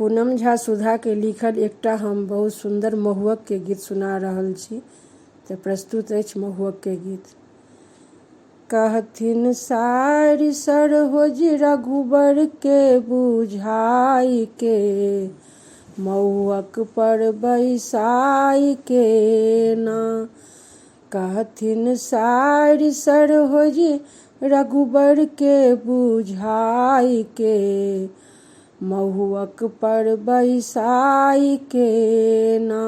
पूनम झा सुधा के लिखल एकटा हम बहुत सुंदर महुअक के गीत सुना रहल छी। तऽ प्रस्तुत अछि महुअक के गीत। कहथिन सारि सरोज रघुबर के बुझाई के, महुअक पर बैसाई के ना। कहथिन सारि सरोज रघुबर के बुझाई के, महुअक पर बैसाई के ना।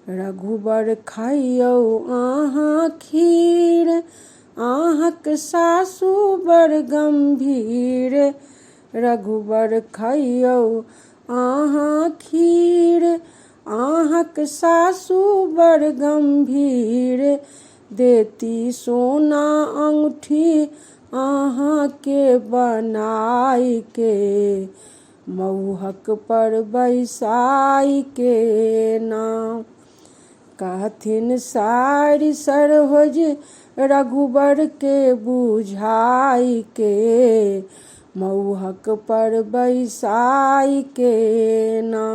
रघुबर खइयौ अहाँ खीर, अहाँक सासु बड़ गम्भीर। रघुबर खइयौ अहाँ खीर, अहाँक सासु बड़ गम्भीर। देती सोना अंगूठी अहाँ के बनाई के, महुअक पर बैसाई के ना। कहथिन सारि सरोज रघुबर के बुझाई के, महुअक पर बैसाई के ना।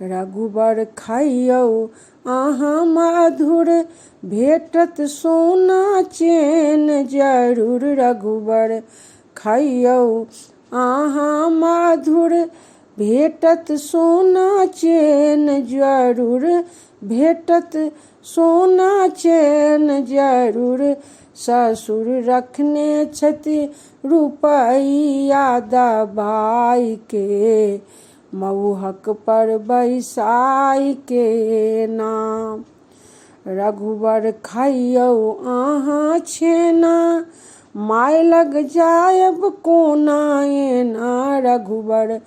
रघुबर खइयौ अहाँ मधुर, भेटत सोना चेन जरूर। रघुबर खइयौ अहाँ मधुर, भेटत सोना चेन जरूर। भेटत सोना चेन जरूर। ससुर रखने छथि रुपैया दबाई के, महुअक पर बैसाई के ना। रघुबर खइयौ अहाँ छेना, माय लग जायब कोना एना। रघुबर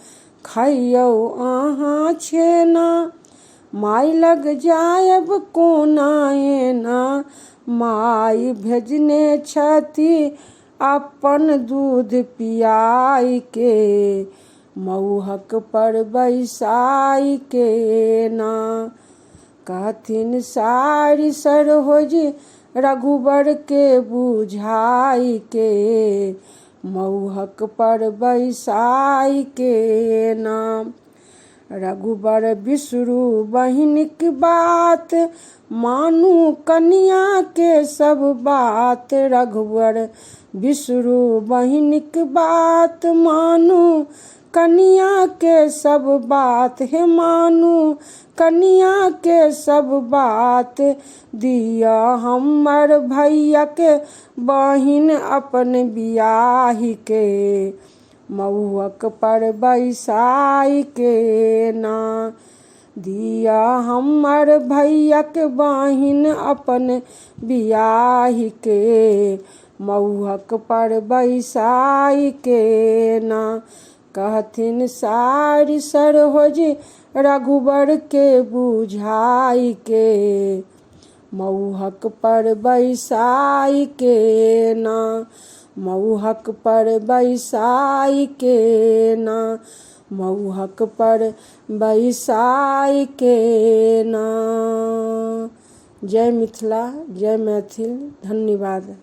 खइयौ अहाँ छेना, माय लग जायब कोना एना। माय भेजने छथि अपन दूध पियाई के, महुअक पर बैसाई के ना। कहथिन सारि सरोज रघुबर के बुझाई के, महुअक पर बैसाई के ना। रघुबर बिसरू बहिनक बात, मानू कनिया के सब बात। रघुबर बिसरू बहिनक बात, मानू कनिया के सब बात। हे मानू कनिया के सब बात। दिया हमर भैया के बहिन अपन बियाही के, महुअक पर बैसाई के ना। दिया हमर भैया के बहिन अपन बियाही के, महुअक पर बैसाई के ना। कहथिन सारि सरोज रघुबर के बुझाई के, महुअक पर बैसाई के ना। महुअक पर बैसाई के ना, महुअक पर बैसाई के ना। जय मिथिला, जय मैथिल। धन्यवाद।